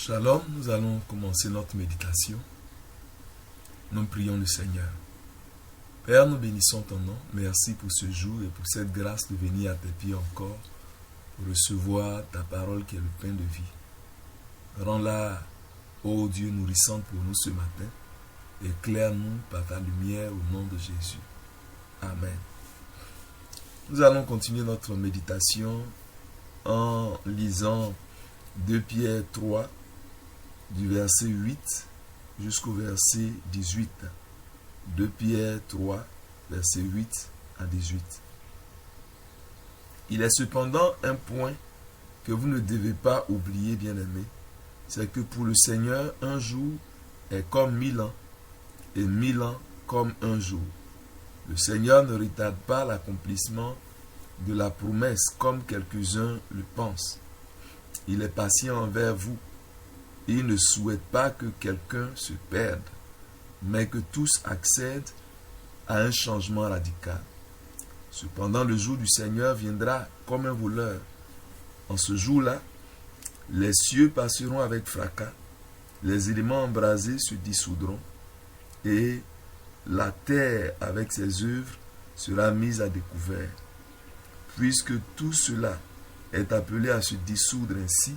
Shalom, nous allons commencer notre méditation. Nous prions le Seigneur. Père, nous bénissons ton nom. Merci pour ce jour et pour cette grâce de venir à tes pieds encore pour recevoir ta parole qui est le pain de vie. Rends-la, ô Dieu, nourrissante pour nous ce matin. Éclaire-nous par ta lumière au nom de Jésus. Amen. Nous allons continuer notre méditation en lisant 2 Pierre 3, du verset 8 jusqu'au verset 18. 2 Pierre 3, verset 8 à 18. Il est cependant un point que vous ne devez pas oublier, bien-aimés, c'est que pour le Seigneur, un jour est comme 1000 ans, et 1000 ans comme un jour. Le Seigneur ne retarde pas l'accomplissement de la promesse comme quelques-uns le pensent. Il est patient envers vous. Il ne souhaite pas que quelqu'un se perde, mais que tous accèdent à un changement radical. Cependant, le jour du Seigneur viendra comme un voleur. En ce jour-là, les cieux passeront avec fracas, les éléments embrasés se dissoudront, et la terre avec ses œuvres sera mise à découvert. Puisque tout cela est appelé à se dissoudre ainsi,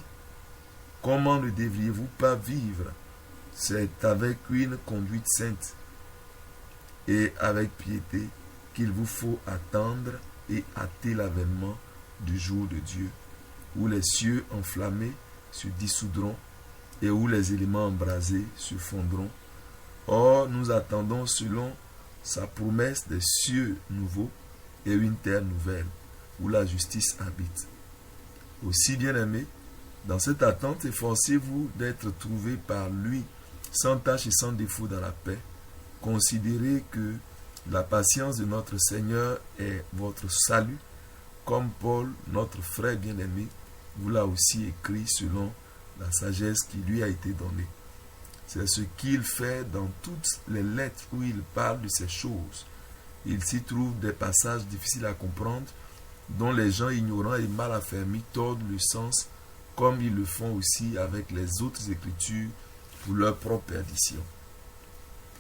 comment ne devriez-vous pas vivre? C'est avec une conduite sainte et avec piété qu'il vous faut attendre et hâter l'avènement du jour de Dieu, où les cieux enflammés se dissoudront et où les éléments embrasés se fondront. Or, nous attendons selon sa promesse des cieux nouveaux et une terre nouvelle, où la justice habite. Aussi, bien-aimés, dans cette attente, efforcez-vous d'être trouvés par lui, sans tache et sans défaut dans la paix. Considérez que la patience de notre Seigneur est votre salut, comme Paul, notre frère bien-aimé, vous l'a aussi écrit selon la sagesse qui lui a été donnée. C'est ce qu'il fait dans toutes les lettres où il parle de ces choses. Il s'y trouve des passages difficiles à comprendre, dont les gens ignorants et mal affermis tordent le sens, comme ils le font aussi avec les autres écritures pour leur propre perdition.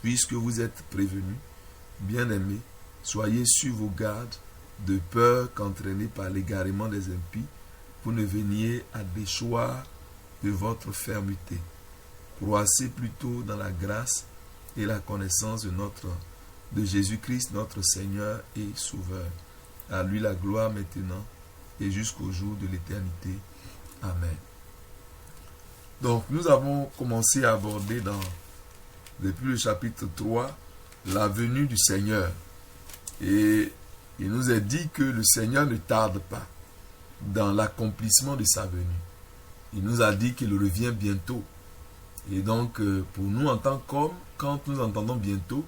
Puisque vous êtes prévenus, bien-aimés, soyez sur vos gardes, de peur qu'entraînés par l'égarement des impies, vous ne veniez à déchoir de votre fermeté. Croissez plutôt dans la grâce et la connaissance de Jésus-Christ, notre Seigneur et Sauveur. À lui la gloire maintenant et jusqu'au jour de l'éternité. Amen. Donc, nous avons commencé à aborder depuis le chapitre 3, la venue du Seigneur. Et il nous est dit que le Seigneur ne tarde pas dans l'accomplissement de sa venue. Il nous a dit qu'il revient bientôt. Et donc, pour nous, en tant qu'hommes, quand nous entendons bientôt,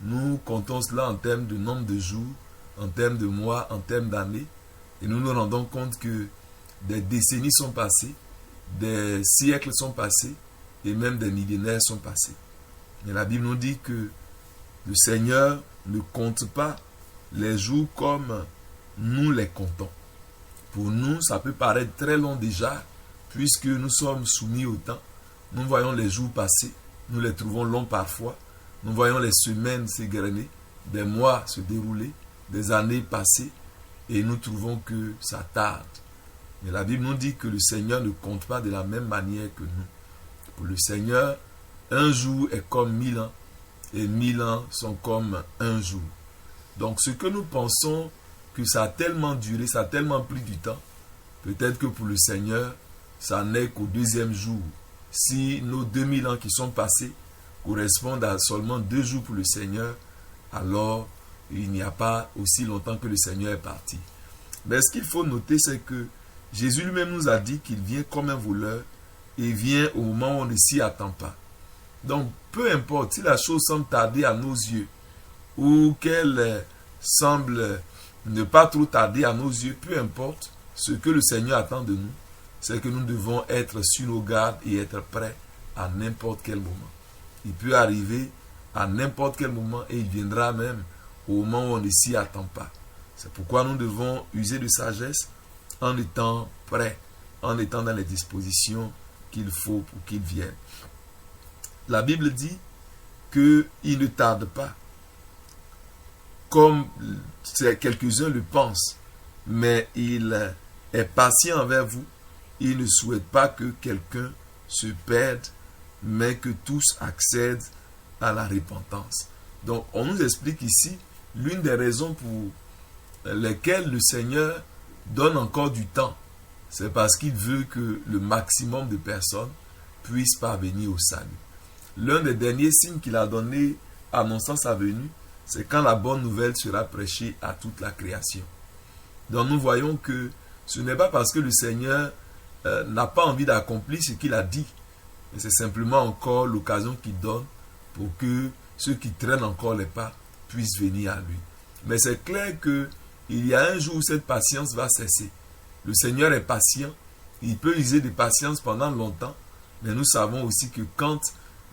nous comptons cela en termes de nombre de jours, en termes de mois, en termes d'années. Et nous nous rendons compte que des décennies sont passées, des siècles sont passés, et même des millénaires sont passés. Mais la Bible nous dit que le Seigneur ne compte pas les jours comme nous les comptons. Pour nous, ça peut paraître très long déjà, puisque nous sommes soumis au temps. Nous voyons les jours passer, nous les trouvons longs parfois. Nous voyons les semaines s'égrener, des mois se dérouler, des années passer, et nous trouvons que ça tarde. Mais la Bible nous dit que le Seigneur ne compte pas de la même manière que nous. Pour le Seigneur, un jour est comme 1000 ans, et 1000 ans sont comme un jour. Donc ce que nous pensons que ça a tellement duré, ça a tellement pris du temps, peut-être que pour le Seigneur, ça n'est qu'au deuxième jour. Si nos 2000 ans qui sont passés correspondent à seulement 2 jours pour le Seigneur, alors il n'y a pas aussi longtemps que le Seigneur est parti. Mais ce qu'il faut noter, c'est que Jésus lui-même nous a dit qu'il vient comme un voleur et vient au moment où on ne s'y attend pas. Donc, peu importe si la chose semble tarder à nos yeux ou qu'elle semble ne pas trop tarder à nos yeux, peu importe, ce que le Seigneur attend de nous, c'est que nous devons être sur nos gardes et être prêts à n'importe quel moment. Il peut arriver à n'importe quel moment et il viendra même au moment où on ne s'y attend pas. C'est pourquoi nous devons user de sagesse en étant prêts, en étant dans les dispositions qu'il faut pour qu'il vienne. La Bible dit qu'il ne tarde pas, comme quelques-uns le pensent, mais il est patient envers vous. Il ne souhaite pas que quelqu'un se perde, mais que tous accèdent à la repentance. Donc, on nous explique ici l'une des raisons pour lesquelles le Seigneur donne encore du temps. C'est parce qu'il veut que le maximum de personnes puissent parvenir au salut. L'un des derniers signes qu'il a donné annonçant sa venue, c'est quand la bonne nouvelle sera prêchée à toute la création. Donc nous voyons que ce n'est pas parce que le Seigneur n'a pas envie d'accomplir ce qu'il a dit, mais c'est simplement encore l'occasion qu'il donne pour que ceux qui traînent encore les pas puissent venir à lui. Mais c'est clair qu'il y a un jour où cette patience va cesser. Le Seigneur est patient, il peut user de patience pendant longtemps, mais nous savons aussi que quand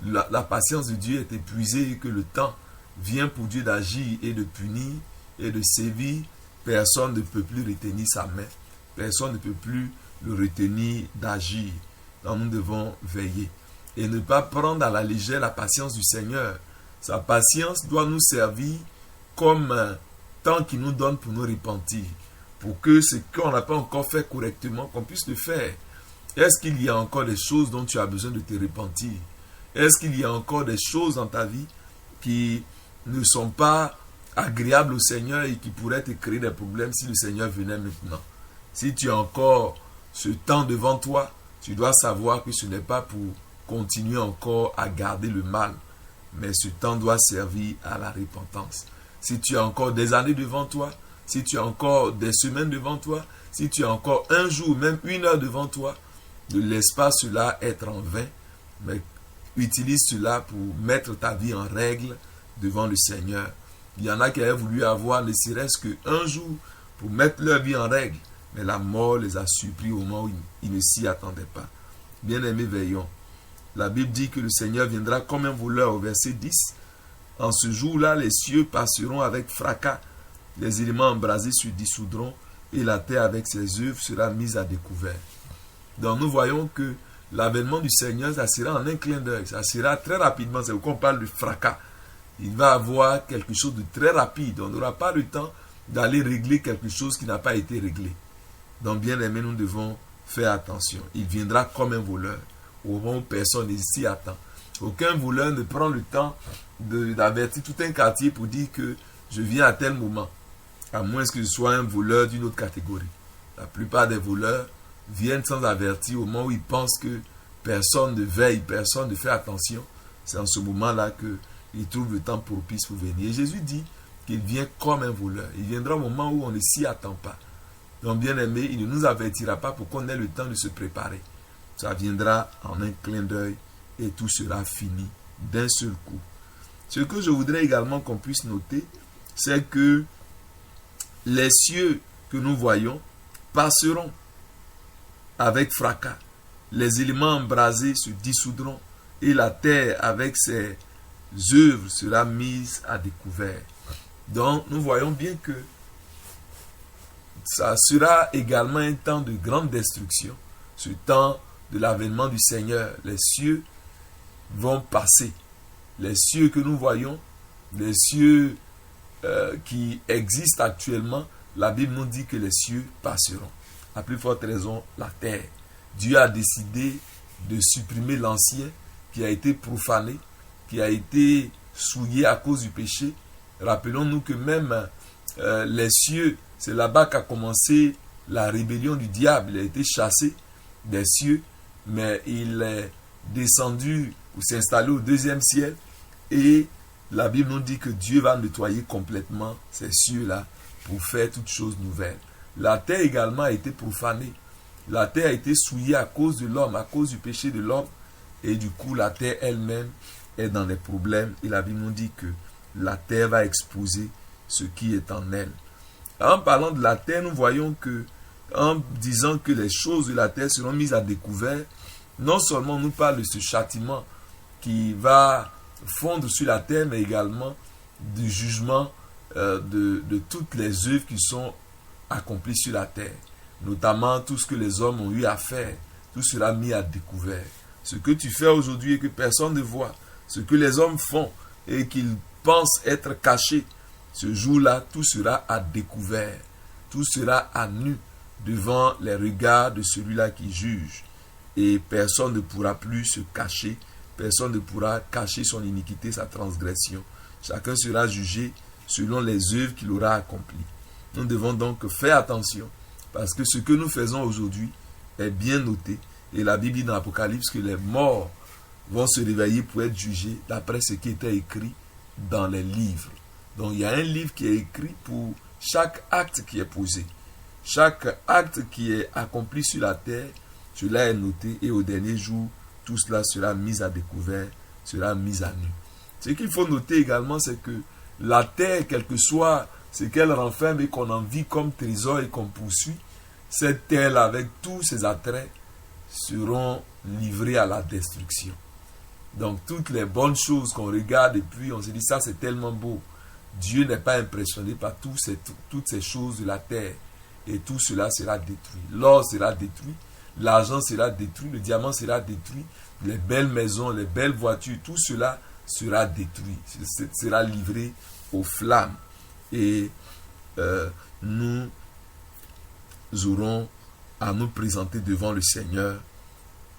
la patience de Dieu est épuisée et que le temps vient pour Dieu d'agir et de punir et de sévir, personne ne peut plus retenir sa main, personne ne peut plus le retenir d'agir. Donc nous devons veiller et ne pas prendre à la légère la patience du Seigneur. Sa patience doit nous servir comme un temps qu'il nous donne pour nous repentir, pour que ce qu'on n'a pas encore fait correctement, qu'on puisse le faire. Est-ce qu'il y a encore des choses dont tu as besoin de te repentir? Est-ce qu'il y a encore des choses dans ta vie qui ne sont pas agréables au Seigneur et qui pourraient te créer des problèmes si le Seigneur venait maintenant? Si tu as encore ce temps devant toi, tu dois savoir que ce n'est pas pour continuer encore à garder le mal, mais ce temps doit servir à la repentance. Si tu as encore des années devant toi, si tu as encore des semaines devant toi, si tu as encore un jour, même une heure devant toi, ne laisse pas cela être en vain, mais utilise cela pour mettre ta vie en règle devant le Seigneur. Il y en a qui avaient voulu avoir ne serait-ce qu'un jour pour mettre leur vie en règle, mais la mort les a surpris au moment où ils ne s'y attendaient pas. Bien-aimés, veillons. La Bible dit que le Seigneur viendra comme un voleur au verset 10. En ce jour-là, les cieux passeront avec fracas, les éléments embrasés se dissoudront et la terre avec ses œuvres sera mise à découvert. Donc nous voyons que l'avènement du Seigneur, ça sera en un clin d'œil, ça sera très rapidement. C'est pourquoi on parle de fracas. Il va avoir quelque chose de très rapide. On n'aura pas le temps d'aller régler quelque chose qui n'a pas été réglé. Donc bien aimé, nous devons faire attention. Il viendra comme un voleur, au moment où personne ne s'y attend. Aucun voleur ne prend le temps d'avertir tout un quartier pour dire que je viens à tel moment, à moins que ce soit un voleur d'une autre catégorie. La plupart des voleurs viennent sans avertir au moment où ils pensent que personne ne veille, personne ne fait attention. C'est en ce moment-là qu'ils trouvent le temps propice pour venir. Et Jésus dit qu'il vient comme un voleur. Il viendra au moment où on ne s'y attend pas. Donc bien aimé, il ne nous avertira pas pour qu'on ait le temps de se préparer. Ça viendra en un clin d'œil et tout sera fini d'un seul coup. Ce que je voudrais également qu'on puisse noter, c'est que les cieux que nous voyons passeront avec fracas. Les éléments embrasés se dissoudront et la terre avec ses œuvres sera mise à découvert. Donc nous voyons bien que ça sera également un temps de grande destruction. Ce temps de l'avènement du Seigneur, les cieux vont passer. Les cieux que nous voyons, les cieux qui existent actuellement, la Bible nous dit que les cieux passeront. À plus forte raison, la terre. Dieu a décidé de supprimer l'ancien qui a été profané, qui a été souillé à cause du péché. Rappelons-nous que même les cieux, c'est là-bas qu'a commencé la rébellion du diable. Il a été chassé des cieux, mais il est descendu pour s'installer au deuxième ciel. Et la Bible nous dit que Dieu va nettoyer complètement ces cieux-là pour faire toutes choses nouvelles. La terre également a été profanée. La terre a été souillée à cause de l'homme, à cause du péché de l'homme. Et du coup, la terre elle-même est dans des problèmes. Et la Bible nous dit que la terre va exposer ce qui est en elle. En parlant de la terre, nous voyons que, en disant que les choses de la terre seront mises à découvert, non seulement on nous parle de ce châtiment qui va fondre sur la terre, mais également du jugement de toutes les œuvres qui sont accomplies sur la terre, notamment tout ce que les hommes ont eu à faire, tout sera mis à découvert. Ce que tu fais aujourd'hui et que personne ne voit, ce que les hommes font et qu'ils pensent être cachés, ce jour-là, tout sera à découvert. Tout sera à nu devant les regards de celui-là qui juge. Et personne ne pourra plus se cacher. Personne ne pourra cacher son iniquité, sa transgression. Chacun sera jugé selon les œuvres qu'il aura accomplies. Nous devons donc faire attention, parce que ce que nous faisons aujourd'hui est bien noté. Et la Bible dit dans l'Apocalypse que les morts vont se réveiller pour être jugés d'après ce qui était écrit dans les livres. Donc il y a un livre qui est écrit pour chaque acte qui est posé. Chaque acte qui est accompli sur la terre, cela est noté, et au dernier jour, tout cela sera mis à découvert, sera mis à nu. Ce qu'il faut noter également, c'est que la terre, quel que soit ce qu'elle renferme et qu'on en vit comme trésor et qu'on poursuit, cette terre-là, avec tous ses attraits, seront livrés à la destruction. Donc toutes les bonnes choses qu'on regarde et puis on se dit ça c'est tellement beau. Dieu n'est pas impressionné par toutes ces choses de la terre. Et tout cela sera détruit. L'or sera détruit, l'argent sera détruit, le diamant sera détruit, les belles maisons, les belles voitures, tout cela sera détruit, sera livré aux flammes. Et nous aurons à nous présenter devant le Seigneur.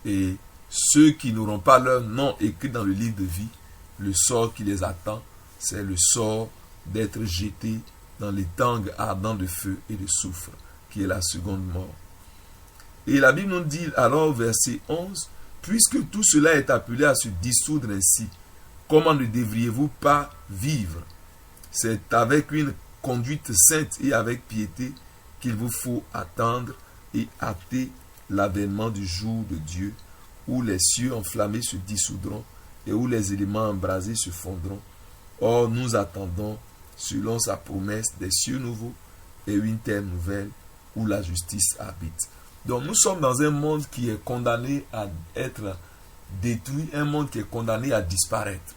Et ceux qui n'auront pas leur nom écrit dans le livre de vie, le sort qui les attend, c'est le sort d'être jetés dans les tangs ardents de feu et de soufre, qui est la seconde mort. Et la Bible nous dit alors, verset 11, « Puisque tout cela est appelé à se dissoudre ainsi, comment ne devriez-vous pas vivre? C'est avec une conduite sainte et avec piété qu'il vous faut attendre et hâter l'avènement du jour de Dieu, où les cieux enflammés se dissoudront et où les éléments embrasés se fondront. Or, nous attendons, selon sa promesse, des cieux nouveaux et une terre nouvelle où la justice habite. » Donc nous sommes dans un monde qui est condamné à être détruit, un monde qui est condamné à disparaître.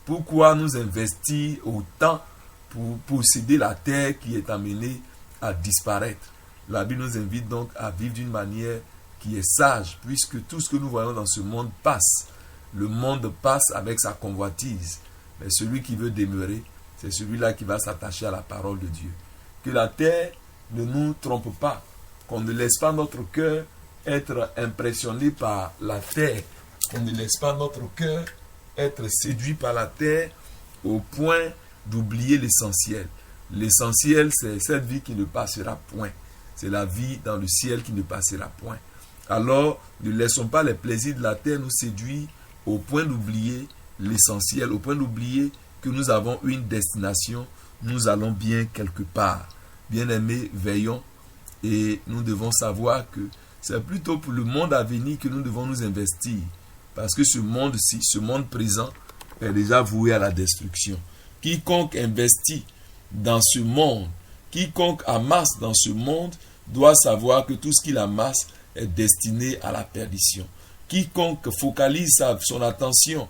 Pourquoi nous investir autant pour posséder la terre qui est amenée à disparaître? La Bible nous invite donc à vivre d'une manière qui est sage, puisque tout ce que nous voyons dans ce monde passe. Le monde passe avec sa convoitise. Mais celui qui veut demeurer, c'est celui-là qui va s'attacher à la parole de Dieu. Que la terre ne nous trompe pas, qu'on ne laisse pas notre cœur être impressionné par la terre, qu'on ne laisse pas notre cœur être séduit par la terre au point d'oublier l'essentiel. L'essentiel, c'est cette vie qui ne passera point. C'est la vie dans le ciel qui ne passera point. Alors, ne laissons pas les plaisirs de la terre nous séduire au point d'oublier l'essentiel, au point d'oublier que nous avons une destination, nous allons bien quelque part. Bien-aimés, veillons et nous devons savoir que c'est plutôt pour le monde à venir que nous devons nous investir. Parce que ce monde-ci, ce monde présent, est déjà voué à la destruction. Quiconque investit dans ce monde, quiconque amasse dans ce monde, doit savoir que tout ce qu'il amasse est destiné à la perdition. Quiconque focalise son attention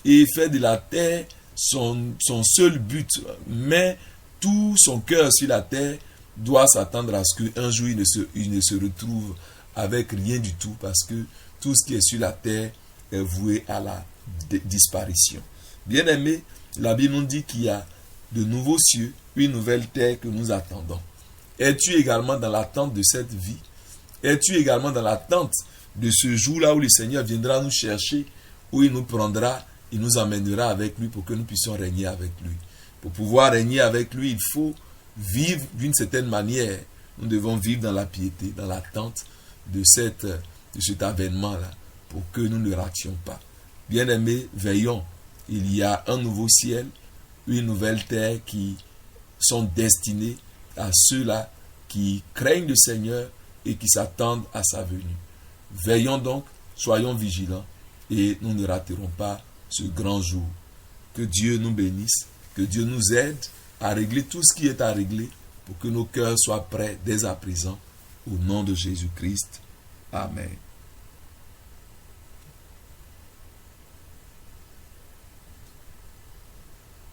et fait de la terre son seul but, met tout son cœur sur la terre, doit s'attendre à ce qu'un jour il ne se retrouve avec rien du tout, parce que tout ce qui est sur la terre est voué à la disparition. Bien-aimés, la Bible nous dit qu'il y a de nouveaux cieux, une nouvelle terre que nous attendons. Es-tu également dans l'attente de cette vie? Es-tu également dans l'attente de ce jour-là où le Seigneur viendra nous chercher, où il nous prendra, il nous emmènera avec lui pour que nous puissions régner avec lui? Pour pouvoir régner avec lui, il faut vivre d'une certaine manière. Nous devons vivre dans la piété, dans l'attente de cet avènement-là, pour que nous ne rations pas. Bien-aimés, veillons. Il y a un nouveau ciel, une nouvelle terre qui sont destinés à ceux-là qui craignent le Seigneur et qui s'attendent à sa venue. Veillons donc, soyons vigilants et nous ne raterons pas ce grand jour. Que Dieu nous bénisse, que Dieu nous aide à régler tout ce qui est à régler pour que nos cœurs soient prêts dès à présent. Au nom de Jésus-Christ. Amen.